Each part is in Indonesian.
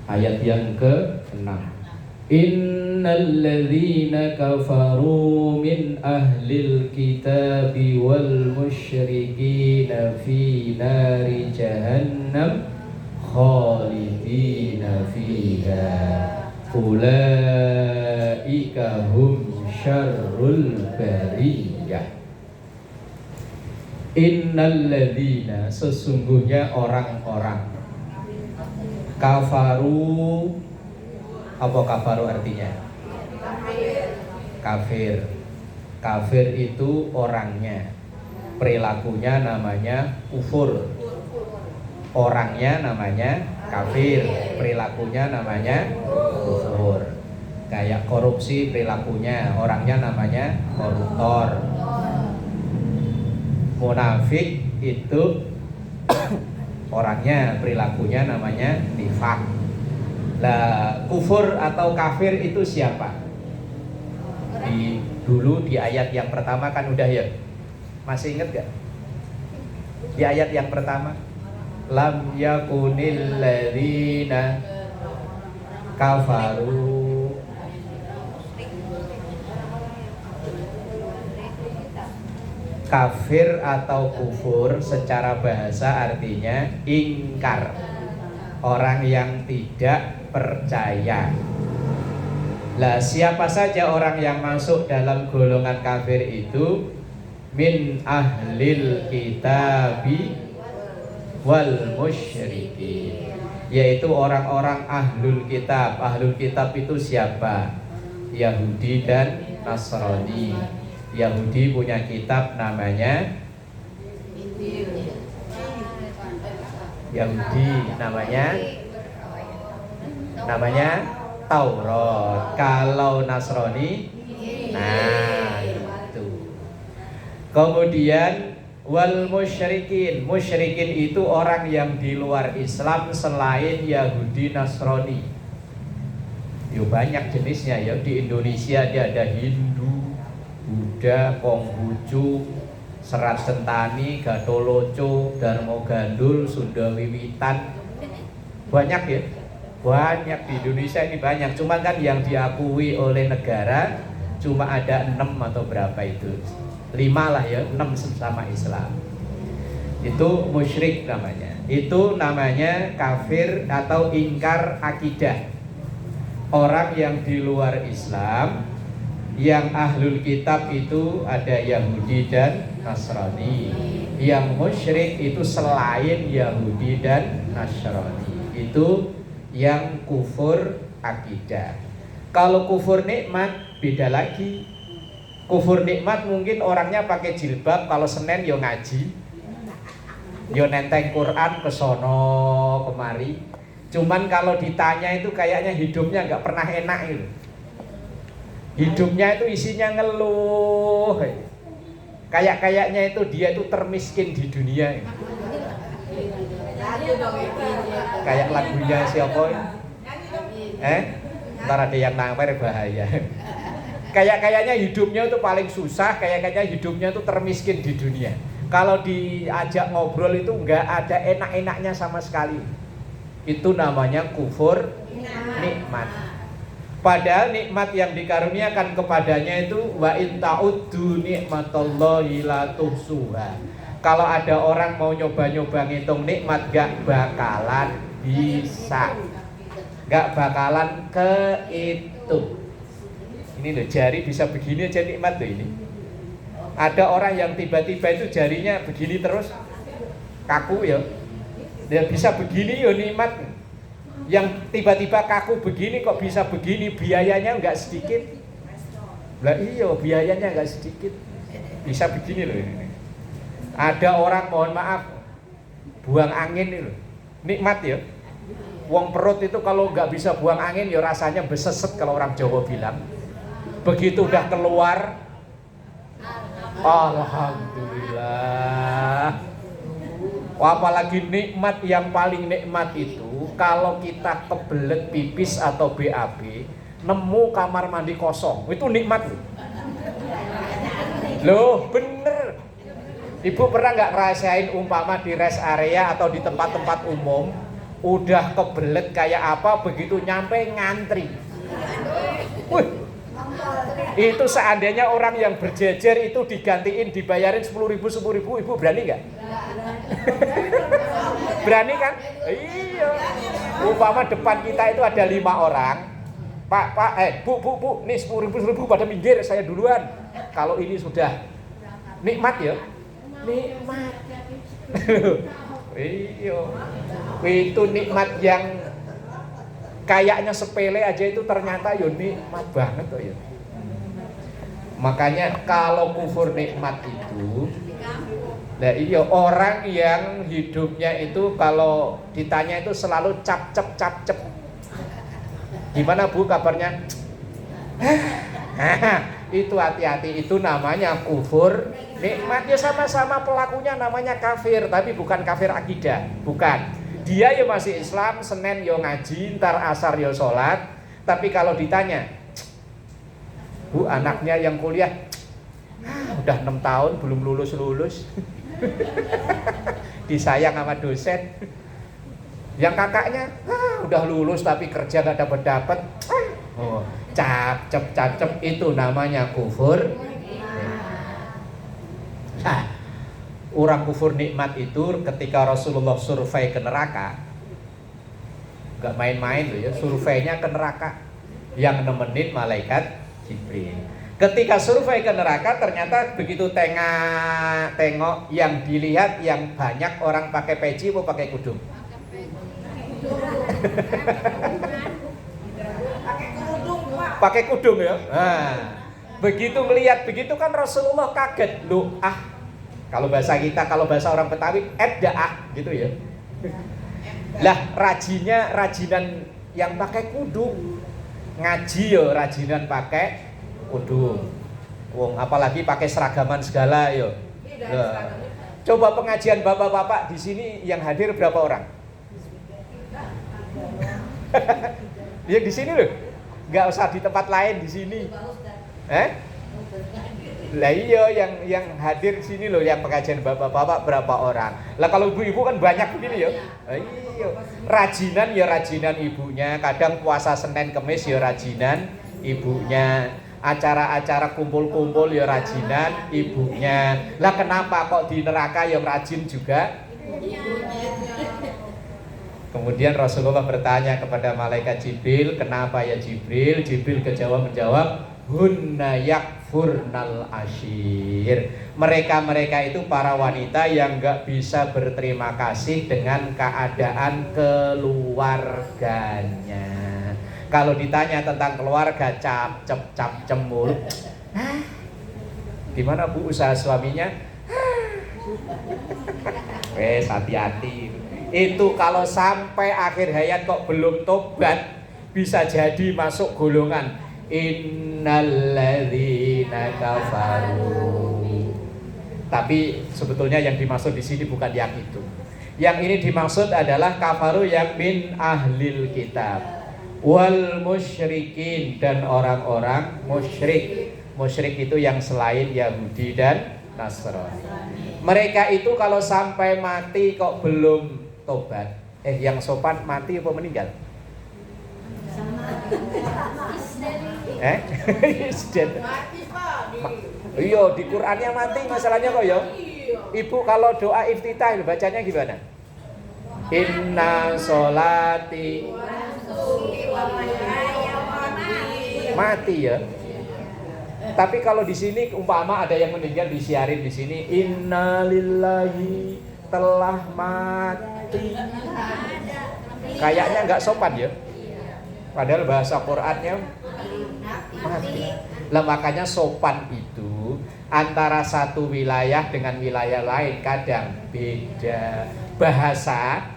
Ayat yang ke-6. Innal ladzina kafaru min ahlil kitabi wal musyrikina fi nari jahannam khalidina fiha ulaika hum syarrul bariyah. Innal ladzina, sesungguhnya orang-orang kafaru. Apa kafaru artinya? Kafir. Kafir itu orangnya, perilakunya namanya kufur. Orangnya namanya kafir, perilakunya namanya kufur. Kayak korupsi perilakunya, orangnya namanya koruptor. Munafik itu orangnya, perilakunya namanya nifak. Lah, kufur atau kafir itu siapa? Dulu di ayat yang pertama kan udah ya. Masih inget gak? Di ayat yang pertama, lam yakunil ladzina kafaru. Kafir atau kufur secara bahasa artinya ingkar, orang yang tidak percaya. Lah, siapa saja orang yang masuk dalam golongan kafir itu? Min ahlil kitabi wal musyrikin, yaitu orang-orang ahlul kitab. Ahlul kitab itu siapa? Yahudi dan Nasrani. Yahudi punya kitab namanya Yahudi, namanya Taurat. Kalau Nasrani, nah itu. Kemudian wal musyrikin. Musyrikin itu orang yang di luar Islam selain Yahudi Nasrani. Yo, banyak jenisnya ya. Di Indonesia dia ada Hindu, Buddha, Konghucu, Serat Sentani, Gatoloco, Darmo Gandul, Sunda Wiwitan. Banyak ya, banyak di Indonesia ini banyak. Cuma kan yang diakui oleh negara cuma ada 6 atau berapa itu, 5 lah ya, 6 sama Islam. Itu musyrik namanya. Itu namanya kafir atau ingkar akidah. Orang yang di luar Islam. Yang ahlul kitab itu ada Yahudi dan Nasrani. Yang musyrik itu selain Yahudi dan Nasrani. Itu yang kufur akidah. Kalau kufur nikmat beda lagi. Kufur nikmat mungkin orangnya pakai jilbab, kalau Senin yo ngaji, yo nenteng Quran kesono kemari. Cuman kalau ditanya itu kayaknya hidupnya nggak pernah enak itu. Hidupnya itu isinya ngeluh. Kayaknya itu dia itu termiskin di dunia ini. Kayak lagunya siapa? Ntar ada yang nampar bahaya. Kayaknya hidupnya itu paling susah. Kayaknya hidupnya itu termiskin di dunia. Kalau diajak ngobrol itu nggak ada enak-enaknya sama sekali. Itu namanya kufur nikmat. Padahal nikmat yang dikaruniakan kepadanya itu wa in ta'uddu nikmatallahi la tuhsuha. Kalau ada orang mau nyoba-nyoba ngitung nikmat gak bakalan bisa, gak bakalan kehitung. Ini loh, jari bisa begini aja nikmat loh ini. Ada orang yang tiba-tiba itu jarinya begini terus, kaku ya. Dia bisa begini ya nikmat. Yang tiba-tiba kaku begini kok bisa begini, biayanya nggak sedikit. Lah iya, biayanya nggak sedikit. Bisa begini loh ini. Ada orang mohon maaf buang angin ini loh, nikmat ya. Wong perut itu kalau nggak bisa buang angin ya rasanya beseset kalau orang Jawa bilang. Begitu udah keluar, alhamdulillah. Apalagi nikmat yang paling nikmat itu kalau kita kebelet pipis atau BAB, nemu kamar mandi kosong, itu nikmat loh, bener. Ibu pernah nggak ngerasain umpama di rest area atau di tempat-tempat umum Udah kebelet kayak apa, begitu nyampe ngantri. Wih, itu seandainya orang yang berjejer itu digantiin, dibayarin 10.000, ibu berani nggak? Berani kan? Iya. Umpama depan kita itu ada 5 orang. Pak, bu, nih 10.000 pada minggir, saya duluan. Kalau ini sudah nikmat ya, nikmat. Iya. Itu nikmat yang kayaknya sepele aja itu ternyata ya nikmat banget tuh ya. Makanya kalau kufur nikmat itu, nah iya orang yang hidupnya itu kalau ditanya itu selalu cap-cep. Gimana Bu kabarnya? Itu hati-hati, itu namanya kufur nikmat. Ya sama-sama pelakunya namanya kafir, tapi bukan kafir akidah, bukan. Dia ya masih Islam, Senin ya ngaji, ntar asar ya sholat. Tapi kalau ditanya, Bu anaknya yang kuliah udah 6 tahun belum lulus. Disayang sama dosen. Yang kakaknya udah lulus tapi kerja gak dapat. Oh, cacep itu namanya kufur. Nah, orang kufur nikmat itu ketika Rasulullah survei ke neraka, gak main-main loh ya, surveinya ke neraka. Yang nemenin malaikat Jibril. Ketika survei ke neraka ternyata begitu tengok yang dilihat yang banyak orang pakai peci atau pakai kudung? Pakai kudung ya. Nah, begitu melihat begitu kan Rasulullah kaget. Loh, kalau bahasa kita, kalau bahasa orang Betawi, gitu ya. Lah, rajinan yang pakai kudung. Ngaji ya rajinan pakai kudung. Wong apalagi pakai seragaman segala yo. Nah, coba pengajian bapak-bapak di sini yang hadir berapa orang? Ya di sini loh. Enggak usah di tempat lain di sini. Lah iya yang hadir di sini loh yang pengajian bapak-bapak berapa orang? Lah kalau ibu-ibu kan banyak begini ya. Iya. Rajinan ya rajinan ibunya, kadang puasa Senin Kemis ya rajinan ibunya. Acara-acara kumpul-kumpul ya rajinan ibunya. Lah kenapa kok di neraka yang rajin juga? Kemudian Rasulullah bertanya kepada malaikat Jibril, kenapa ya Jibril? Jibril menjawab, hunna yakfurnal ashir. Mereka itu para wanita yang gak bisa berterima kasih dengan keadaan keluarganya. Kalau ditanya tentang keluarga, cap cemul. Gimana Bu usaha suaminya? Hati-hati. Itu kalau sampai akhir hayat kok belum tobat, bisa jadi masuk golongan innalladzina kafaru. Tapi sebetulnya yang dimaksud di sini bukan yang itu. Yang ini dimaksud adalah kafaru yang min ahlil kitab wal musyrikin, dan orang-orang musyrik. Musyrik itu yang selain Yahudi dan Nasrani. Mereka itu kalau sampai mati kok belum tobat. Yang sopan mati apa meninggal? Iya, di Qur'annya mati masalahnya kok ya. Ibu kalau doa iftitah bacanya gimana? Inna sholati mati ya. Tapi kalau di sini umpama ada yang meninggal disiarin di sini innalillahi telah mati. Kayaknya nggak sopan ya. Padahal bahasa Qur'annya mati. Lah makanya sopan itu antara satu wilayah dengan wilayah lain kadang beda. Bahasa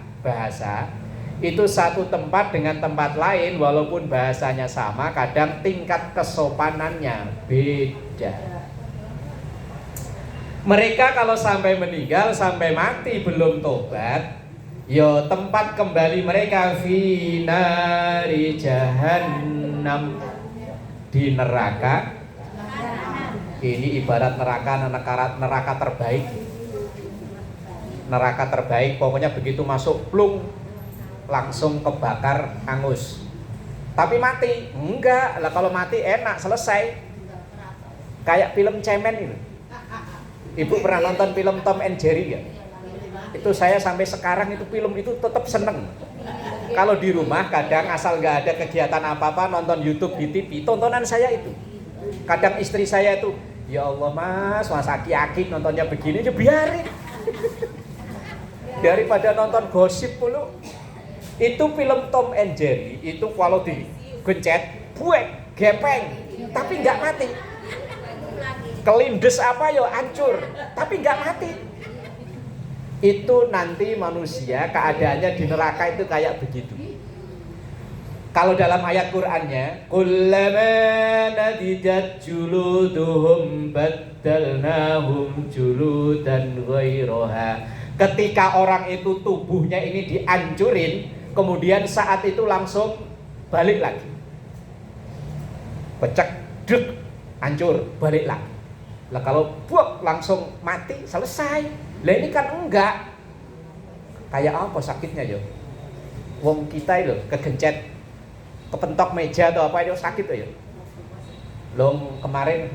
itu satu tempat dengan tempat lain walaupun bahasanya sama, kadang tingkat kesopanannya beda. Mereka kalau sampai meninggal, sampai mati belum tobat, yo tempat kembali mereka finari jahannam, di neraka. Ini ibarat neraka terbaik. Neraka terbaik, pokoknya begitu masuk plung langsung kebakar hangus. Tapi mati? Enggak. Lah kalau mati enak, selesai. Kayak film cemen itu. Ibu pernah nonton film Tom and Jerry enggak? Itu saya sampai sekarang itu film itu tetap seneng. Kalau di rumah kadang asal nggak ada kegiatan apa-apa nonton YouTube di TV, tontonan saya itu. Kadang istri saya itu, ya Allah mas aki-aki nontonnya begini aja biarin. Daripada nonton gosip mulu. Itu film Tom and Jerry itu kalau digencet, buek, gepeng, tapi nggak mati. Kelindes apa yo hancur, tapi nggak mati. Itu nanti manusia keadaannya di neraka itu kayak begitu. Kalau dalam ayat Qur'annya, kullama nadidat juluduhum baddalnahum juludan ghairaha. Ketika orang itu tubuhnya ini dihancurin, kemudian saat itu langsung balik lagi. Pecek, dek, hancur, balik lagi. Lah kalau buak langsung mati, selesai. Lah ini kan enggak. Kayak apa sakitnya yo? Wong kita itu kegencet, kepentok meja atau apa itu sakit ya. Loh kemarin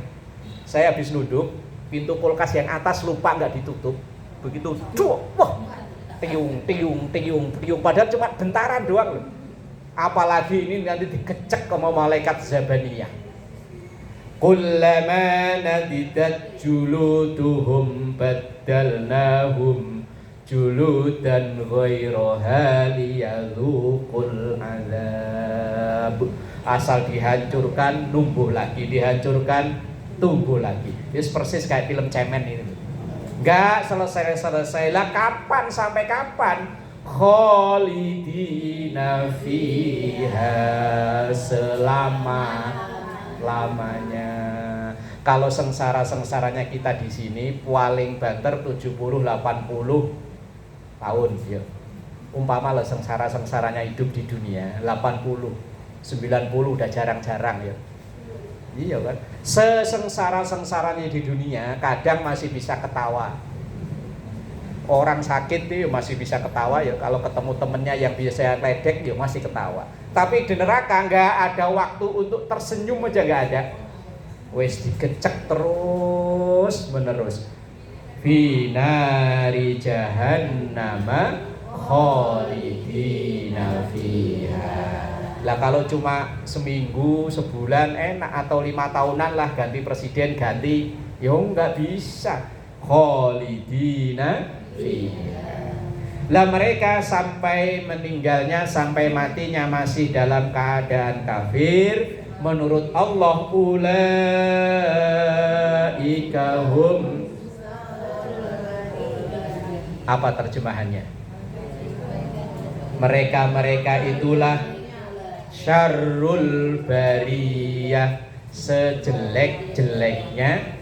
saya habis duduk, pintu kulkas yang atas lupa nggak ditutup. Begitu, wah, tiung. Padahal cuma bentaran doang loh. Apalagi ini nanti dikecek sama malaikat Zabaniyah. Kullama nadidat juluduhum baddalnahum juludan ghairaha liyadzuqul azab. Asal dihancurkan numbuh lagi, dihancurkan tumbuh lagi. Ini persis kayak film cemen ini. Enggak selesai lah, kapan sampai kapan? Khalidina fiha, selama-lamanya. Kalau sengsara-sengsaranya kita di sini paling banter 70-80 tahun ya. Umpama lah sengsara-sengsaranya hidup di dunia 80, 90 udah jarang-jarang ya. Iya kan? Sesengsara-sengsaranya di dunia kadang masih bisa ketawa. Orang sakit tuh masih bisa ketawa ya, kalau ketemu temennya yang biasa ledek ya masih ketawa. Tapi di neraka nggak ada waktu untuk tersenyum aja, nggak ada. Wes digecek terus menerus. Finari jahannama khalidina fiha. Lah kalau cuma seminggu, sebulan enak, atau 5 tahunan lah ganti presiden ganti, ya nggak bisa. Khalidina fiha. Lah mereka sampai meninggalnya, sampai matinya masih dalam keadaan kafir. Menurut Allah, ulaika hum, apa terjemahannya? Mereka itulah syarrul bariyah, sejelek-jeleknya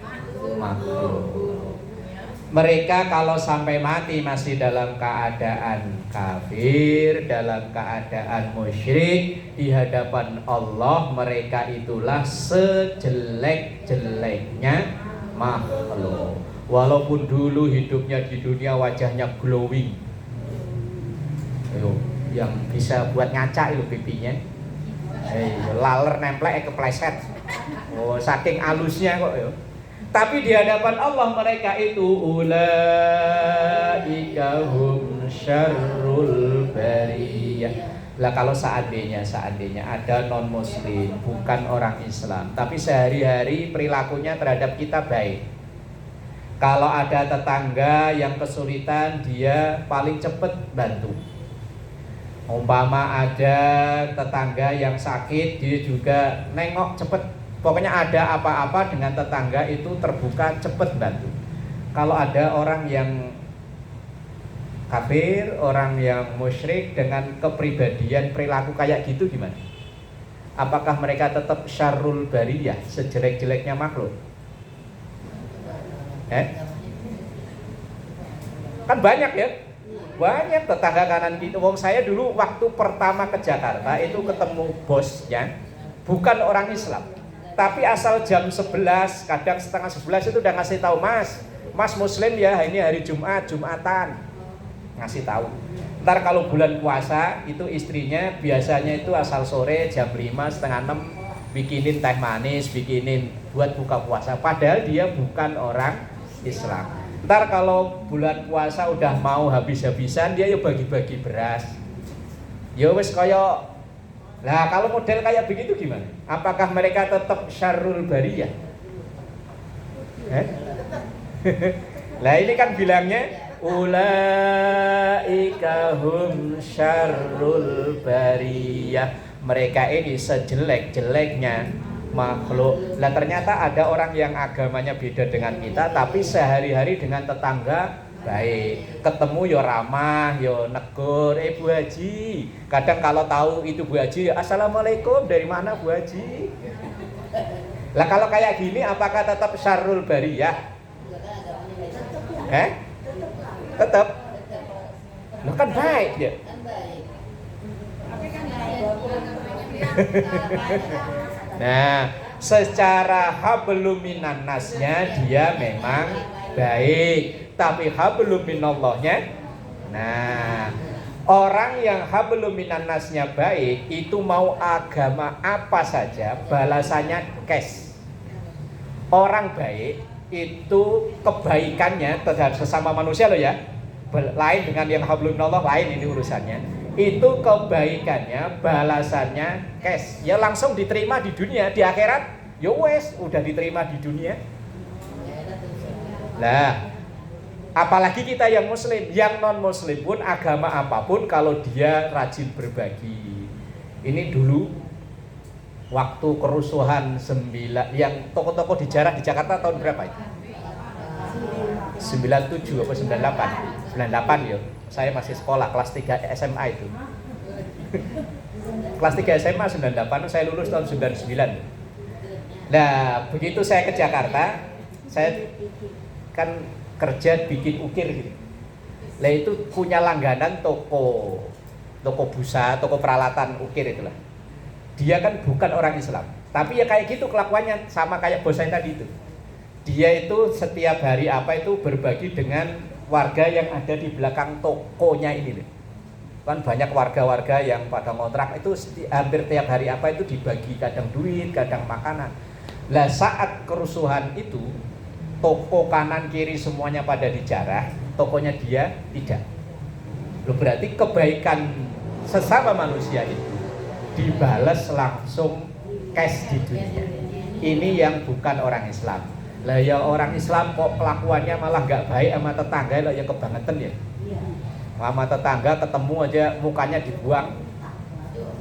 makhluk. Mereka kalau sampai mati masih dalam keadaan kafir, dalam keadaan musyrik, di hadapan Allah mereka itulah sejelek-jeleknya makhluk. Walaupun dulu hidupnya di dunia wajahnya glowing, yang bisa buat ngaca itu pipinya, laler nemplek kepleset, saking halusnya kok yo. Tapi di hadapan Allah mereka itu ulaika hum syarrul bariyah. Lah kalau seandainya ada non muslim, bukan orang Islam, tapi sehari-hari perilakunya terhadap kita baik. Kalau ada tetangga yang kesulitan, dia paling cepat bantu. Umpama ada tetangga yang sakit, dia juga nengok cepet. Pokoknya ada apa-apa dengan tetangga itu terbuka, cepet bantu. Kalau ada orang yang kafir, orang yang musyrik dengan kepribadian perilaku kayak gitu gimana? Apakah mereka tetap syarrul bariyah, sejelek-jeleknya makhluk? Kan banyak ya, banyak tetangga kanan gitu. Wong saya dulu waktu pertama ke Jakarta itu ketemu bosnya bukan orang Islam, tapi asal jam 11, kadang setengah 11 itu udah ngasih tahu, mas muslim ya, ini hari Jumat, Jumatan, ngasih tahu. Ntar kalau bulan puasa itu istrinya biasanya itu asal sore jam 5, setengah 6 bikinin teh manis, bikinin buat buka puasa. Padahal dia bukan orang Islam. Ntar kalau bulan puasa udah mau habis-habisan, dia ya bagi-bagi beras. Ya wis kaya. Nah kalau model kayak begitu gimana? Apakah mereka tetap syarrul bariyah? Lah ini kan bilangnya ulaika hum syarrul bariyah. Mereka ini sejelek-jeleknya makhluk. Lah ternyata ada orang yang agamanya beda dengan kita, tapi sehari-hari dengan tetangga baik. Ketemu yo ramah, yo negur, Bu Haji. Kadang kalau tahu itu Bu Haji, assalamualaikum, dari mana Bu Haji? Lah kalau kayak gini apakah tetap syarrul bariyah? Tetap. Lo kan baik ya. Nah, secara hablum minan nasnya dia memang baik, tapi hablum minallahnya. Nah, orang yang hablum minan nasnya baik itu mau agama apa saja balasannya cash. Orang baik itu kebaikannya terhadap sesama manusia loh ya. Lain dengan yang hablum minallah, lain ini urusannya. Itu kebaikannya balasannya cash. Ya langsung diterima di dunia, di akhirat ya wes udah diterima di dunia. Lah, apalagi kita yang muslim, yang non muslim pun agama apapun kalau dia rajin berbagi. Ini dulu waktu kerusuhan 9 yang toko-toko dijarah di Jakarta tahun berapa itu? 97 apa 98? 98 ya. Saya masih sekolah kelas 3 SMA itu. Kelas 3 SMA 98, saya lulus tahun 99. Nah, begitu saya ke Jakarta, saya kan kerja bikin ukir gitu. Lah itu punya langganan toko busa, toko peralatan ukir itulah. Dia kan bukan orang Islam, tapi ya kayak gitu kelakuannya sama kayak bos saya tadi itu. Dia itu setiap hari apa itu berbagi dengan warga yang ada di belakang tokonya ini loh. Kan banyak warga-warga yang pada ngontrak itu hampir tiap hari apa itu dibagi, kadang duit, kadang makanan. Lah saat kerusuhan itu toko kanan kiri semuanya pada dijarah, tokonya dia tidak. Loh berarti kebaikan sesama manusia itu dibalas langsung cash di dunia. Ini yang bukan orang Islam. Lah ya orang Islam kok kelakuannya malah nggak baik sama tetangga, lah ya kebangetan ya. Sama tetangga ketemu aja mukanya dibuang,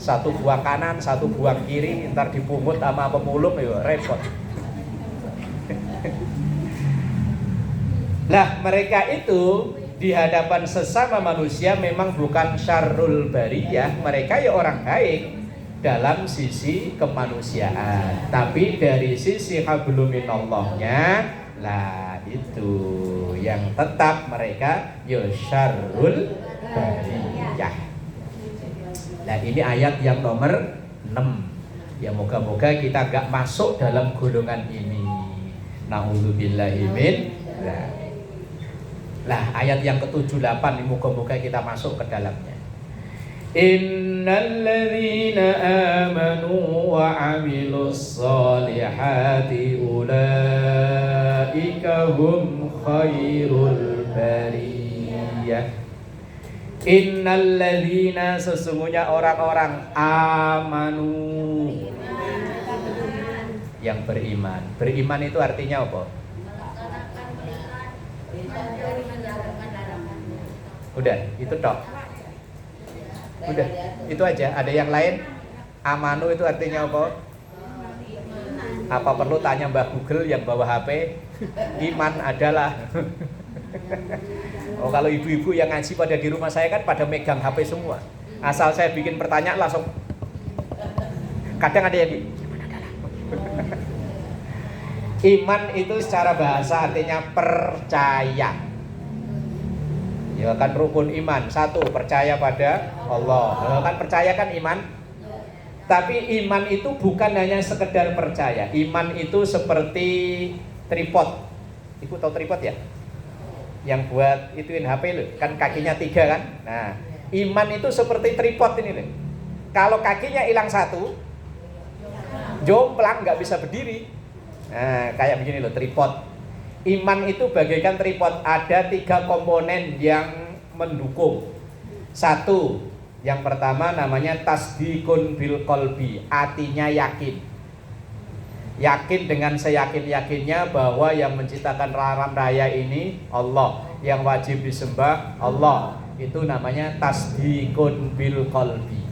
satu buang kanan, satu buang kiri, ntar dipungut sama pemulung ya repot. Lah mereka itu di hadapan sesama manusia memang bukan syarrul bariyah, mereka ya orang baik dalam sisi kemanusiaan, tapi dari sisi hablum minallahnya lah itu yang tetap mereka ya syarrul bariyah. Nah ini ayat yang nomor 6. Ya moga-moga kita gak masuk dalam golongan ini. Na'udzubillahi min dzalik. Lah ayat yang ke-78 moga-moga kita masuk ke dalamnya. Innal ladzina amanu wa 'amilus shalihati ulaika hum khairul bariyah. Innal ladzina sesungguhnya orang-orang amanu yang beriman. Beriman itu artinya apa? Udah, itu tok. Udah, itu aja. Ada yang lain? Amanu itu artinya apa? Apa perlu tanya Mbak Google yang bawa HP? Iman adalah. Oh, kalau ibu-ibu yang ngaji pada di rumah saya kan pada megang HP semua. Asal saya bikin pertanyaan langsung. Kadang ada yang di iman adalah. Iman itu secara bahasa artinya percaya. Ya kan rukun iman. Satu, percaya pada Allah. Kalau kan percaya kan iman. Tapi iman itu bukan hanya sekedar percaya. Iman itu seperti tripod. Ibu tahu tripod ya? Yang buat ituin HP loh. Kan kakinya 3 kan? Nah, Iman itu seperti tripod ini nih. Kalau kakinya hilang satu, jomplang, nggak bisa berdiri. Nah, kayak begini loh tripod. Iman itu bagaikan tripod, ada 3 komponen yang mendukung. Satu, yang pertama namanya tasdikun bil qalbi, hatinya yakin. Yakin dengan seyakin-yakinnya bahwa yang menciptakan alam raya ini Allah, yang wajib disembah Allah. Itu namanya tasdikun bil qalbi.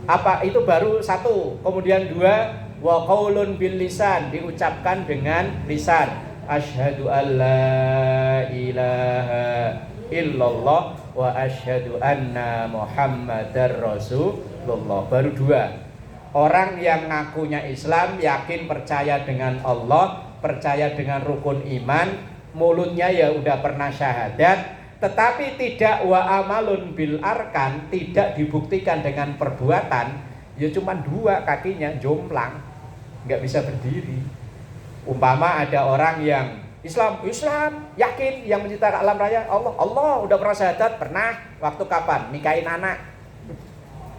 Apa itu? Baru satu. Kemudian 2, wa qaulun bil lisan, diucapkan dengan lisan. Asyhadu alla ilaha illallah wa asyhadu anna muhammadar rasulullah. Baru 2. Orang yang ngakunya Islam, yakin percaya dengan Allah, percaya dengan rukun iman, mulutnya ya udah pernah syahadat, tetapi tidak wa amalun bil arkan, tidak dibuktikan dengan perbuatan, ya cuma 2 kakinya jomplang, nggak bisa berdiri. Umpama ada orang yang Islam yakin yang menciptakan alam raya Allah udah pernah syahadat, pernah, waktu kapan? Nikahin anak.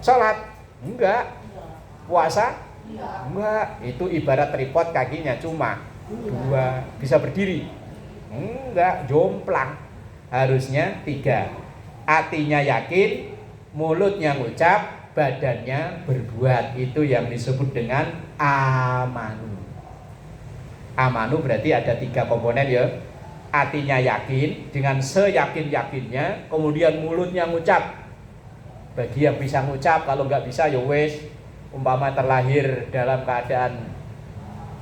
Sholat? Enggak. Puasa? Enggak. Itu ibarat tripod, kakinya cuma 2, bisa berdiri? Enggak, jomplang. Harusnya 3. Hatinya yakin, mulutnya ngucap, badannya berbuat. Itu yang disebut dengan amanu. Amanu berarti ada 3 komponen ya. Hatinya yakin dengan seyakin-yakinnya, kemudian mulutnya ngucap. Bagi yang bisa ngucap, kalau nggak bisa ya wes. Umpama terlahir dalam keadaan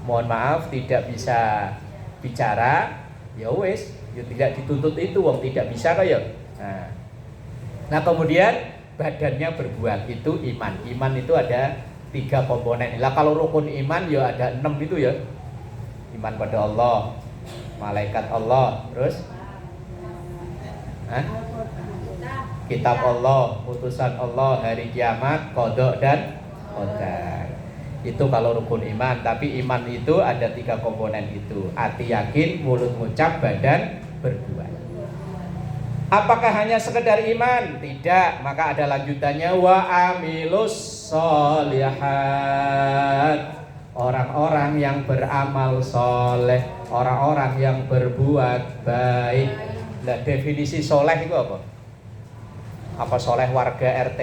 mohon maaf tidak bisa bicara, ya wes, ya tidak dituntut itu, wong tidak bisa kok ya. Nah kemudian badannya berbuat, itu iman. Iman itu ada 3 komponen. Lah kalau rukun iman ya ada 6 itu ya. Iman pada Allah, malaikat Allah, terus kitab Allah, utusan Allah, hari kiamat, qada dan qadar. Itu kalau rukun iman. Tapi iman itu ada 3 komponen itu. Hati yakin, mulut ngucap, badan berbuat. Apakah hanya sekedar iman? Tidak. Maka ada lanjutannya, wa amilus sholihat. Orang-orang yang beramal soleh, orang-orang yang berbuat baik. Nah, definisi soleh itu apa? Apa soleh warga RT?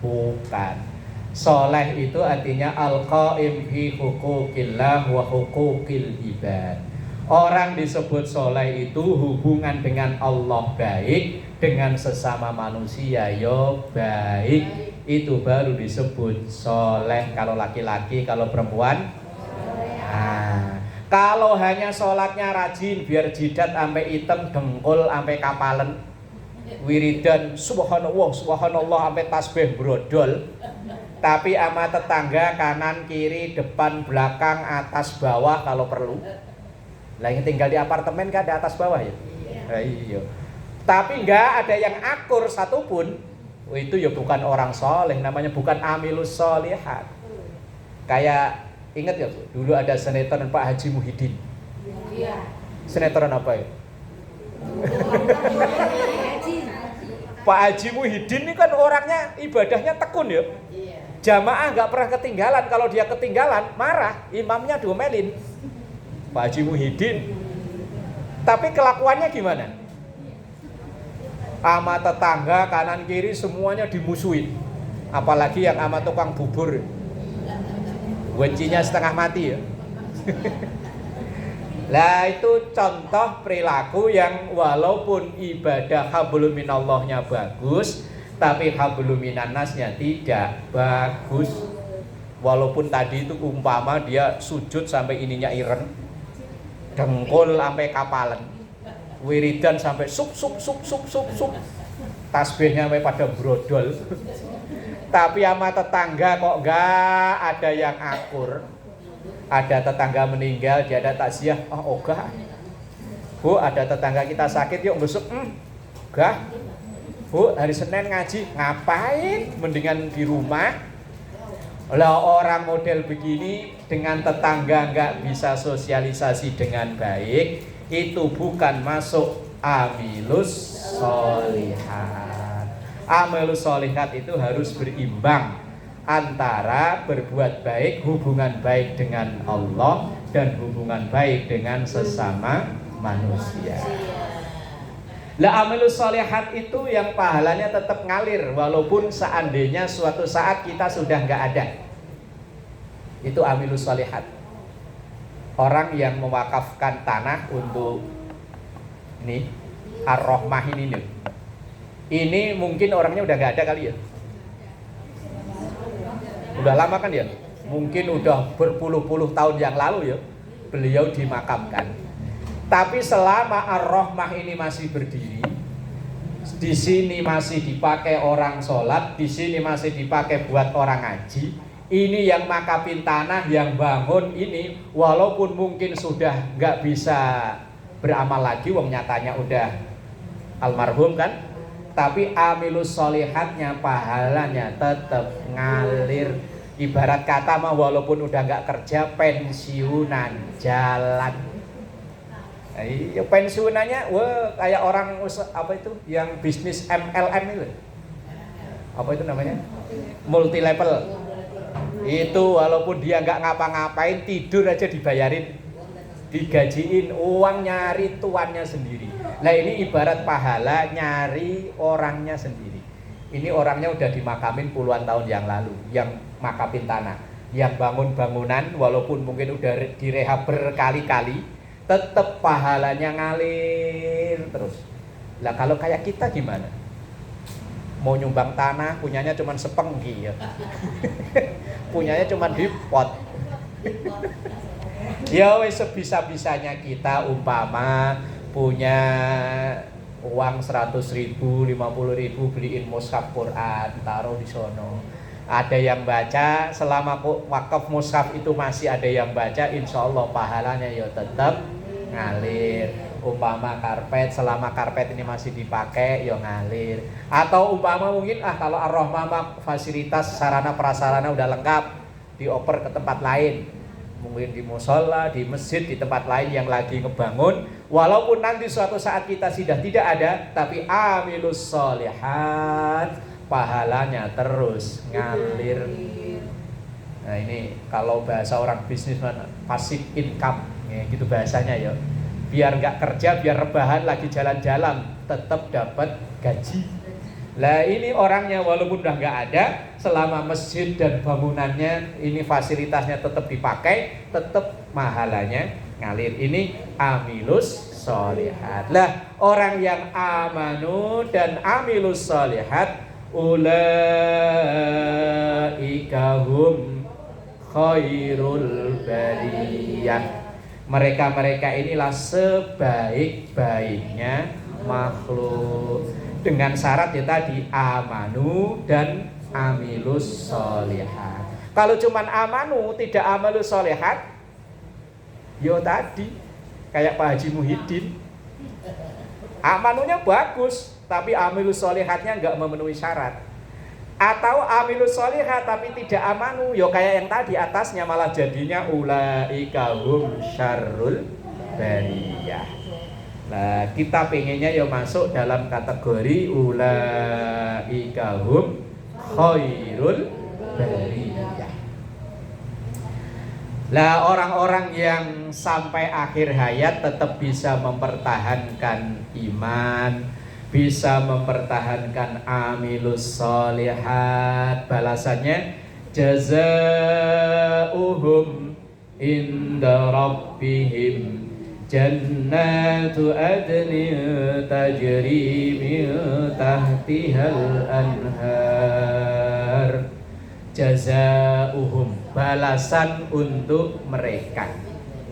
Bukan. Soleh itu artinya al-qaim bi huquqillah wa huquqil ibad. Orang disebut soleh itu hubungan dengan Allah baik, dengan sesama manusia yo baik. Itu baru disebut soleh. Kalau laki-laki, kalau perempuan kalau hanya sholatnya rajin, biar jidat sampai hitam, dengkul sampai kapalen, wiridan subhanallah subhanallah sampai tasbih brodol, tapi sama tetangga kanan kiri depan belakang atas bawah kalau perlu. Lah yang tinggal di apartemen kan ada atas bawah ya. Iya. Tapi enggak ada yang akur satupun. Itu ya bukan orang soleh, namanya bukan amilus sholihat. Kayak ingat ya, dulu ada sinetron Pak Haji Muhyiddin. Iya. Sinetron apa ya? Pak Haji Muhyiddin ini kan orangnya ibadahnya tekun ya. Jamaah nggak pernah ketinggalan. Kalau dia ketinggalan marah, imamnya diomelin. Pak Haji Muhyiddin. Tapi kelakuannya gimana? Sama tetangga kanan kiri semuanya dimusuhin. Apalagi yang sama tukang bubur, wencinya setengah mati ya. Lah itu contoh perilaku yang walaupun ibadah hablum minallahnya bagus, tapi hablum minannasnya tidak bagus. Walaupun tadi itu umpama dia sujud sampai ininya ireng, dengkul sampai kapalan, wiridan sampai sup, tasbihnya sampai pada brodol. Tapi sama tetangga kok enggak ada yang akur. Ada tetangga meninggal, dia ada takziah, ogah. Bu, ada tetangga kita sakit, yuk besok. Enggak. Bu, hari Senin ngaji, ngapain? Mendingan di rumah. Lah orang model begini dengan tetangga enggak bisa sosialisasi dengan baik, itu bukan masuk amilus sholihat. Amalus sholihat itu harus berimbang antara berbuat baik, hubungan baik dengan Allah dan hubungan baik dengan sesama manusia. Lah amalus sholihat itu yang pahalanya tetap ngalir walaupun seandainya suatu saat kita sudah nggak ada. Itu amalus sholihat. Orang yang mewakafkan tanah untuk ini Ar-Rahmah ini nih. Ini mungkin orangnya udah nggak ada kali ya. Udah lama kan ya? Mungkin udah berpuluh-puluh tahun yang lalu ya beliau dimakamkan. Tapi selama Ar-Rahmah ini masih berdiri, di sini masih dipakai orang sholat, di sini masih dipakai buat orang ngaji. Ini yang makapin tanah, yang bangun ini, walaupun mungkin sudah nggak bisa beramal lagi, wong nyatanya udah almarhum kan, tapi amilus sholihatnya, pahalanya tetap ngalir. Ibarat kata mah walaupun udah nggak kerja, pensiunan jalan. Ya pensiunannya, wah kayak orang apa itu yang bisnis MLM itu, apa itu namanya, multi level. Itu walaupun dia nggak ngapa-ngapain, tidur aja dibayarin, digajiin, uang nyari tuannya sendiri. Nah ini ibarat pahala nyari orangnya sendiri. Ini orangnya udah dimakamin puluhan tahun yang lalu, yang makapin tanah, yang bangun bangunan, walaupun mungkin udah direhab berkali-kali, tetap pahalanya ngalir terus. Lah kalau kayak kita gimana? Mau nyumbang tanah, punyanya cuma sepenggi ya. Punyanya cuma di pot. Ya wes sebisa-bisanya kita, umpama punya uang 100.000, 50.000, beliin mushaf Quran, taruh di sono. Ada yang baca, selama wakaf mushaf itu masih ada yang baca, insya Allah pahalanya ya tetap ngalir. Umpama karpet, selama karpet ini masih dipakai ya ngalir. Atau umpama mungkin kalau Ar-Rahmah fasilitas sarana prasarana udah lengkap, dioper ke tempat lain, mungkin di musola, di masjid, di tempat lain yang lagi ngebangun, walaupun nanti suatu saat kita sudah tidak ada, tapi amilus sholihat, pahalanya terus ngalir. Nah ini kalau bahasa orang bisnis passive income ya, gitu bahasanya ya. Biar nggak kerja, biar rebahan lagi jalan-jalan, tetap dapat gaji. Lah ini orangnya walaupun udah nggak ada, selama masjid dan bangunannya ini fasilitasnya tetap dipakai, tetap mahalanya ngalir. Ini amilus sholihat. Lah orang yang amanu dan amilus sholihat, ulaika hum khairul bariyah. Mereka-mereka inilah sebaik-baiknya makhluk. Dengan syarat ya tadi amanu dan amilus sholihat. Kalau cuman amanu tidak amalus sholihat, yo tadi kayak Pak Haji Muhyiddin, amanunya bagus tapi amilus sholihatnya nggak memenuhi syarat. Atau amilus sholihat tapi tidak amanu, yo kayak yang tadi atasnya malah jadinya ulaika hum syarrul bariyah. Nah, kita pengennya ya masuk dalam kategori ulaika hum khairul bariyah. Lah orang-orang yang sampai akhir hayat tetap bisa mempertahankan iman, bisa mempertahankan amilus sholihat, balasannya jazaohum inda rabbihim jannatu adnin tajri min tahtihal anhar. Jazaohum, balasan untuk mereka.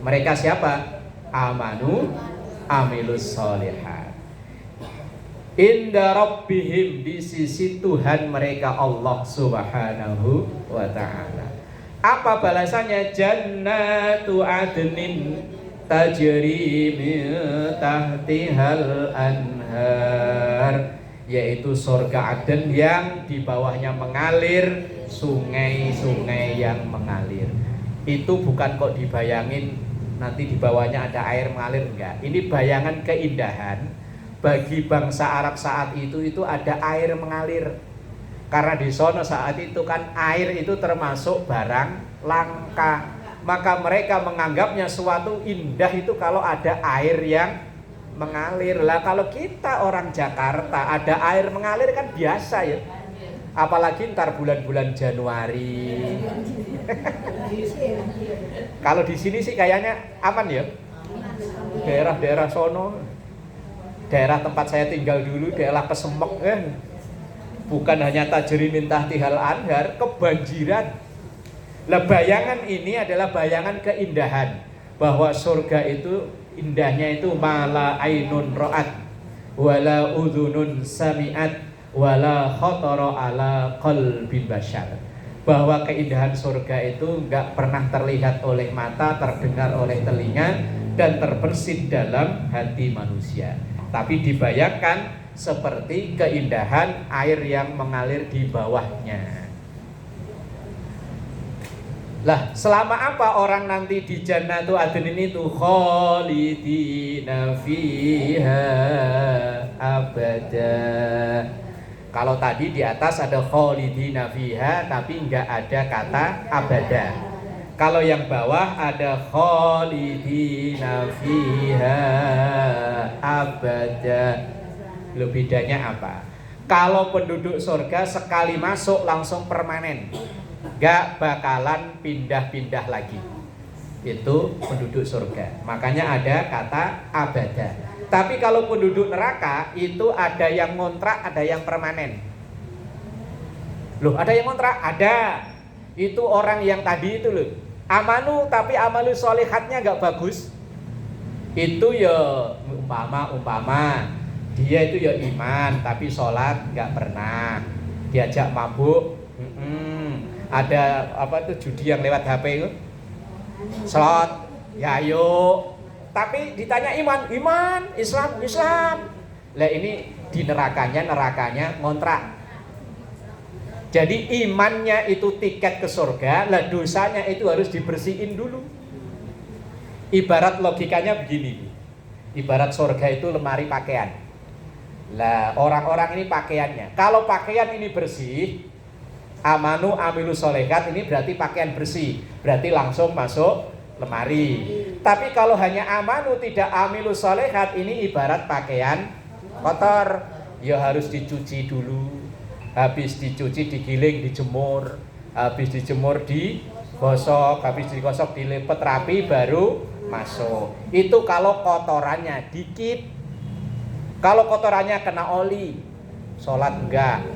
Mereka siapa? Amanu, amilus sholihat. Inda rabbihim, di sisi Tuhan mereka Allah subhanahu wa ta'ala. Apa balasannya? Jannatu adnin tajri min tahtihal anhar, yaitu surga Aden yang di bawahnya mengalir sungai-sungai yang mengalir. Itu bukan kok dibayangin nanti di bawahnya ada air mengalir, enggak. Ini bayangan keindahan. bagi bangsa Arab saat itu ada air mengalir. Karena di sono saat itu kan air itu termasuk barang langka. Maka mereka menganggapnya suatu indah itu kalau ada air yang mengalir. Lah kalau kita orang Jakarta ada air mengalir kan biasa ya. Apalagi ntar bulan-bulan Januari. Kalau di sini sih kayaknya aman ya. Daerah-daerah sono, daerah tempat saya tinggal dulu, daerah Kesemek kan. Bukan hanya tajri min tahtihal anhar, kebanjiran. Lah bayangan ini adalah bayangan keindahan, bahwa surga itu indahnya itu mala ainun ra'at wala udhunun sami'at wala khatara ala qalbi bashar. Bahwa keindahan surga itu enggak pernah terlihat oleh mata, terdengar oleh telinga, dan terbersit dalam hati manusia. Tapi dibayangkan seperti keindahan air yang mengalir di bawahnya. Lah, selama apa orang nanti di Jannatu Adnin itu khalidina fiha abada. Kalau tadi di atas ada khalidina fiha tapi enggak ada kata abada. Kalau yang bawah ada khalidina fiha abada. Loh, bedanya apa? Kalau penduduk surga sekali masuk langsung permanen, gak bakalan pindah-pindah lagi. Itu penduduk surga. Makanya ada kata abada. Tapi kalau penduduk neraka itu ada yang ngontrak, ada yang permanen. Loh, ada yang ngontrak? Ada. Itu orang yang tadi itu loh, amanu tapi amalu sholihatnya gak bagus. Itu ya umpama dia itu ya iman tapi sholat nggak pernah, diajak mabuk, ada apa tuh judi yang lewat HP itu, slot, ya ayo, tapi ditanya iman, Islam. Lah ini di nerakanya ngontrak. Jadi imannya itu tiket ke surga, lah dosanya itu harus dibersihin dulu. Ibarat logikanya begini, ibarat surga itu lemari pakaian. Lah orang-orang ini pakaiannya, kalau pakaian ini bersih, amanu amilu solehat, ini berarti pakaian bersih, berarti langsung masuk lemari. Tapi kalau hanya amanu tidak amilu solehat, ini ibarat pakaian kotor, ya harus dicuci dulu, habis dicuci digiling, dijemur, habis dijemur digosok, habis digosok dilipet rapi baru masuk. Itu kalau kotorannya dikit. Kalau kotorannya kena oli, sholat enggak,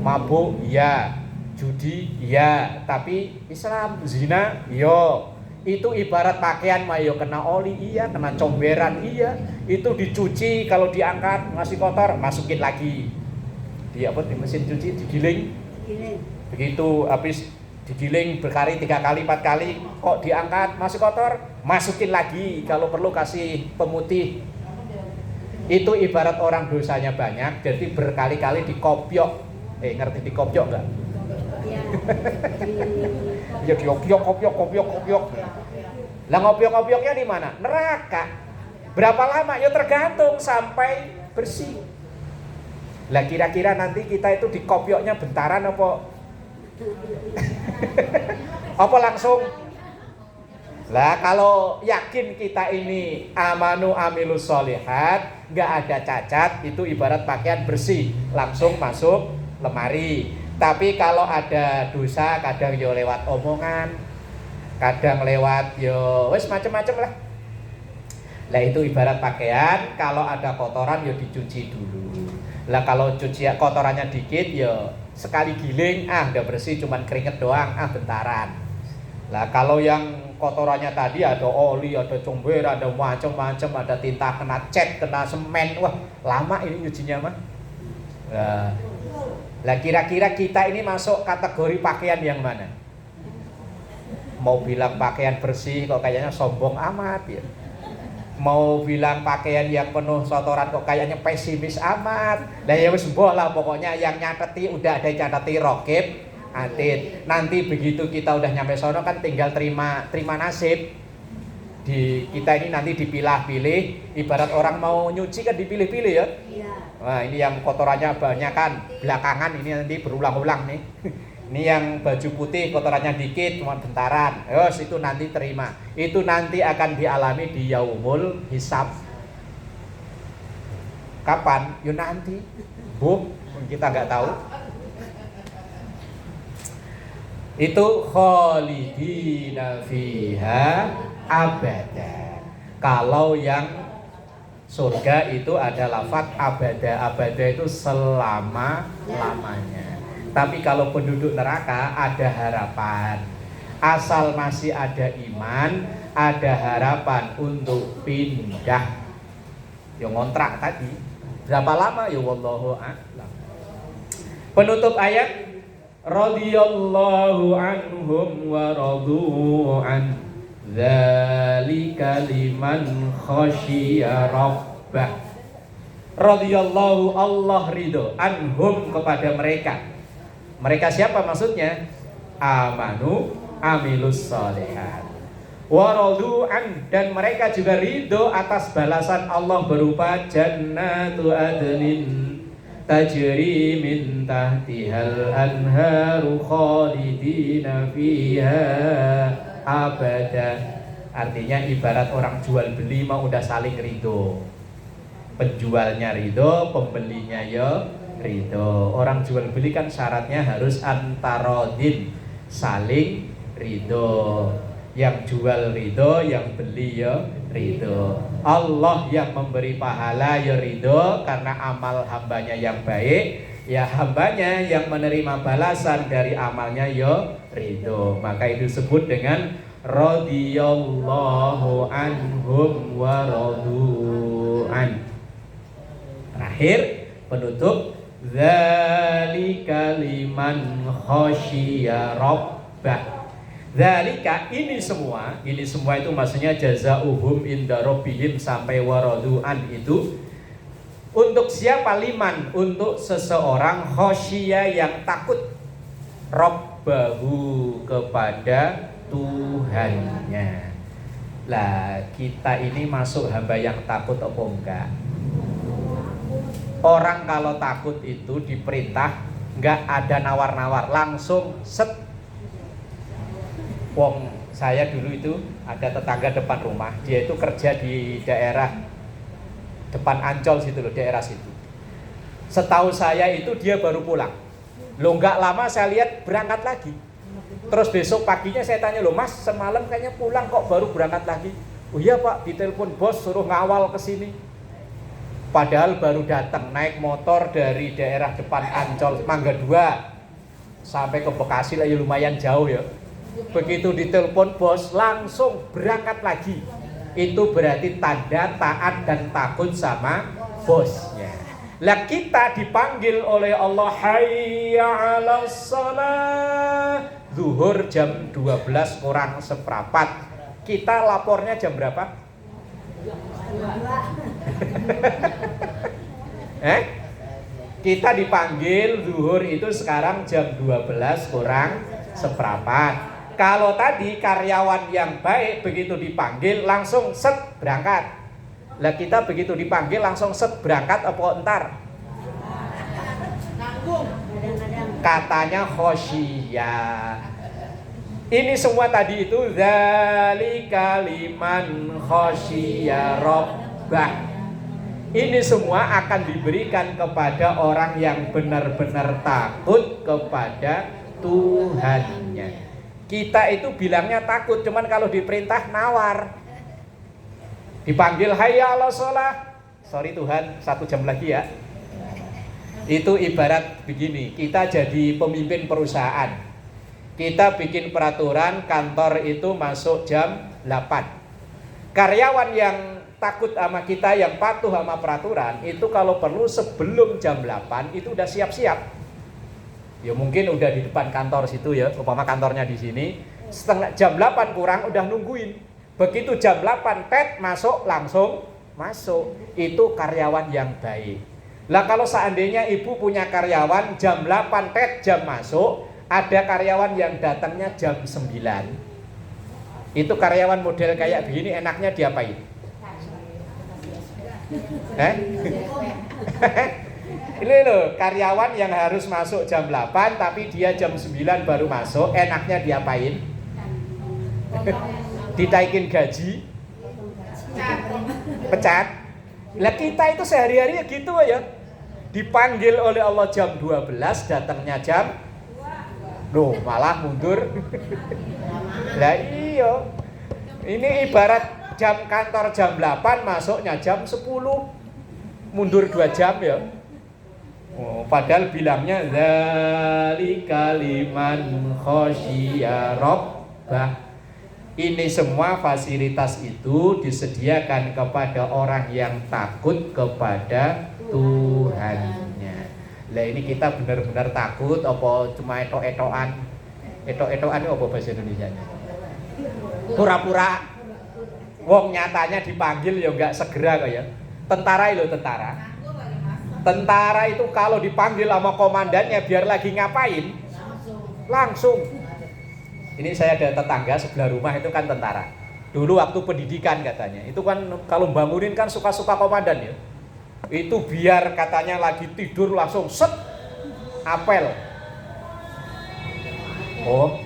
mabuk iya, judi iya, tapi Islam zina yo. Itu ibarat pakaian mah yo kena oli iya, kena comberan iya. Itu dicuci, kalau diangkat masih kotor, masukin lagi. Di apa di mesin cuci digiling. Begitu habis digiling berkali 3 kali 4 kali, kok diangkat masih kotor, masukin lagi, kalau perlu kasih pemutih. Itu ibarat orang dosanya banyak, jadi berkali-kali dikopiok. Ngerti dikopiok enggak? Ya dikopiok. Lah ngopiok-ngopioknya di mana? Neraka. Berapa lama? Ya tergantung sampai bersih. Lah kira-kira nanti kita itu dikopioknya bentaran apa? Apa langsung? Lah kalau yakin kita ini amanu amilus sholihat, nggak ada cacat, itu ibarat pakaian bersih, langsung masuk lemari. Tapi kalau ada dosa, kadang yo lewat omongan, kadang lewat yo wes macam-macam lah. Lah itu ibarat pakaian, kalau ada kotoran yo dicuci dulu. Lah kalau cuci kotorannya dikit yo sekali giling, udah bersih, cuman keringet doang, bentaran. Lah kalau yang kotorannya tadi ada oli, ada comber, ada macam-macam, ada tinta kena cat, kena semen, wah lama ini nyucinya mah. Lah kira-kira kita ini masuk kategori pakaian yang mana? Mau bilang pakaian bersih kok kayaknya sombong amat ya. Mau bilang pakaian yang penuh kotoran kok kayaknya pesimis amat. Lah ya wis mbok lah, pokoknya yang nyateti udah ada yang nyateti rokib atid. Nanti begitu kita udah nyampe sono kan tinggal terima nasib. kita ini nanti dipilah-pilih, ibarat orang mau nyuci kan dipilih-pilih ya. Nah, ini yang kotorannya banyak kan, belakangan ini nanti berulang-ulang nih. Ini yang baju putih kotorannya dikit, cuma bentaran. Yos, itu nanti terima. Itu nanti akan dialami di yaumul hisab. Kapan? Yuk nanti. Kita nggak tahu. Itu khalidina fiha abada. Kalau yang surga itu ada lafaz abada. Abada itu selama-lamanya. Tapi kalau penduduk neraka ada harapan. Asal masih ada iman, ada harapan untuk pindah. Yang ngontrak tadi. Berapa lama? Ya wallahu a'lam. Penutup ayat, radhiyallahu anhum wa radu an dzalika liman khasyiya rabbah. Radhiyallahu, Allah ridho, anhum, kepada mereka. Mereka siapa maksudnya? Amanu amilus sholihat wa radu an, dan mereka juga ridho atas balasan Allah berupa jannatu adnin tajri min tahtihal anharu khalidina fiha abada. Artinya ibarat orang jual beli mau udah saling ridho. Penjualnya ridho, pembelinya ya ridho. Orang jual beli kan syaratnya harus antarodin, saling ridho. Yang jual ridho, yang beli ya ridho. Allah yang memberi pahala ya ridho karena amal hambanya yang baik. Ya hambanya yang menerima balasan dari amalnya ya ridho. Maka itu disebut dengan radhiyallahu anhum wa radu an. Terakhir penutup, dzalika liman khasyiya rabbah. Dzalika, ini semua itu maksudnya jazauhum inda rabbihim sampai waradu'an itu untuk siapa? Liman, untuk seseorang khasyiya yang takut rabbahu, kepada Tuhannya. Lah kita ini masuk hamba yang takut apa enggak? Orang kalau takut itu diperintah enggak ada nawar-nawar, langsung set. Wong saya dulu itu ada tetangga depan rumah, dia itu kerja di daerah depan Ancol situ loh, daerah situ. Setahu saya itu dia baru pulang. Loh nggak lama saya lihat berangkat lagi. Terus besok paginya saya tanya, loh mas semalam kayaknya pulang kok baru berangkat lagi? Oh iya pak, ditelepon bos suruh ngawal ke sini. Padahal baru datang naik motor dari daerah depan Ancol, Mangga 2 sampai ke Bekasi lah, ya lumayan jauh ya. Begitu ditelepon bos langsung berangkat lagi. Itu berarti tanda taat dan takut sama bosnya. Lah kita dipanggil oleh Allah, hayya 'alas shalah, zuhur jam 12 kurang seperempat. Kita lapornya jam berapa? Kita dipanggil zuhur itu sekarang jam 12 kurang seperempat. Kalau tadi karyawan yang baik begitu dipanggil langsung set berangkat. Lah kita begitu dipanggil langsung set berangkat apa entar? Katanya khosyiyah. Ini semua tadi itu dzalika liman khosyiyah rabbah. Ini semua akan diberikan kepada orang yang benar-benar takut kepada Tuhannya. Kita itu bilangnya takut, cuman kalau diperintah nawar. Dipanggil hayya 'alas shalah. Sorry Tuhan, 1 jam lagi ya. Itu ibarat begini, kita jadi pemimpin perusahaan. Kita bikin peraturan kantor itu masuk jam 8. Karyawan yang takut sama kita, yang patuh sama peraturan, itu kalau perlu sebelum jam 8 itu udah siap-siap. Ya mungkin udah di depan kantor situ ya, umpama kantornya di sini, setengah jam 8 kurang udah nungguin. Begitu jam 8 tet masuk langsung masuk. Itu karyawan yang baik. Lah kalau seandainya ibu punya karyawan jam 8 tet jam masuk, ada karyawan yang datangnya jam 9. Itu karyawan model kayak begini enaknya diapain? Ini loh, karyawan yang harus masuk jam 8 tapi dia jam 9 baru masuk, enaknya diapain? Ditaikin gaji? Pecat? Lah kita itu sehari-hari ya gitu ya. Dipanggil oleh Allah jam 12, datangnya jam loh, malah mundur. Lah iya. Ini ibarat jam kantor jam 8, masuknya jam 10. Mundur 2 jam ya. Oh, padahal bilangnya dzalika liman khosyiya rabbah. Ini semua fasilitas itu disediakan kepada orang yang takut kepada Tuhannya. Lah ini kita benar-benar takut apa cuma etok-etokan? Etok-etokan itu apa bahasa Indonesianya? Pura-pura. Wong nyatanya dipanggil ya enggak segera kok ya. Tentara itu tentara. Tentara itu kalau dipanggil sama komandannya biar lagi ngapain? Langsung. Ini saya ada tetangga sebelah rumah itu kan tentara. Dulu waktu pendidikan katanya, itu kan kalau bangunin kan suka-suka komandan ya. Itu biar katanya lagi tidur langsung set apel. Oh.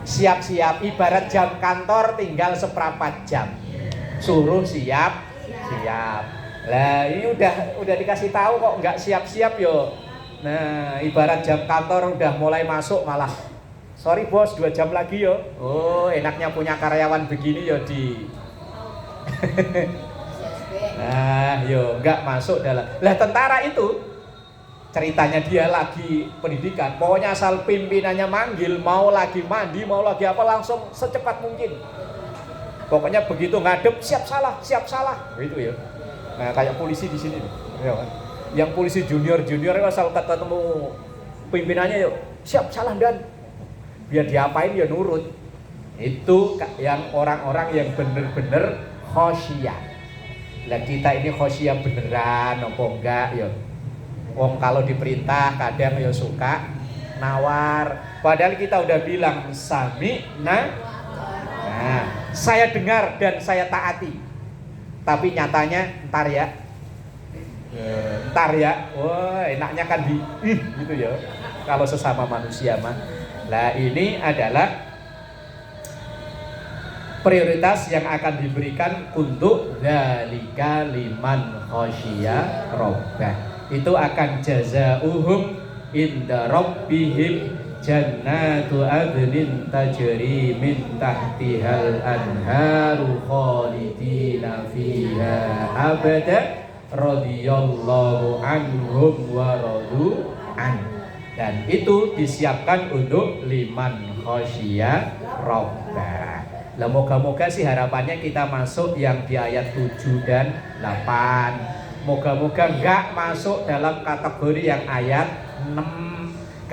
Siap-siap, ibarat jam kantor tinggal seperempat jam. Suruh siap. Lah ini udah dikasih tahu kok nggak siap-siap yo. Nah, ibarat jam kantor udah mulai masuk malah sorry bos 2 jam lagi yo. Oh, enaknya punya karyawan begini yo di. Nah, yo nggak masuk dalam. Lah tentara itu ceritanya dia lagi pendidikan. Pokoknya asal pimpinannya manggil, mau lagi mandi, mau lagi apa langsung secepat mungkin. Pokoknya begitu ngadep siap salah. Gitu ya. Nah, kayak polisi di sini nih. Ya kan? Yang polisi junior asal ketemu pimpinannya yuk siap salah dan biar diapain ya nurut. Itu yang orang-orang yang bener-bener khosyah. Lah kita ini khosyah beneran apa enggak ya? Wong kalau diperintah kadang ya suka nawar. Padahal kita udah bilang sami'na. Nah, saya dengar dan saya taati. Tapi nyatanya ntar ya, wah enaknya kan gitu ya. Kalau sesama manusia mah. Lah ini adalah prioritas yang akan diberikan untuk dzalika liman khosyiya rabbah. Itu akan jazaohum inda rabbihim jannatu adnin tajri min tahtihal anharu khalidina fiha abada radhiyallahu anhum wa radu an. Dan itu disiapkan untuk liman khosyiya rabbah. Lah moga-moga sih harapannya kita masuk yang di ayat 7 dan 8. Moga-moga enggak masuk dalam kategori yang ayat 6.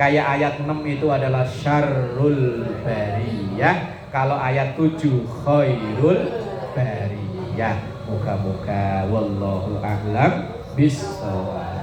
Kayak ayat 6 itu adalah syarrul bariyah, kalau ayat 7 khairul bariyah. Moga-moga wallahu a'lam bishawab.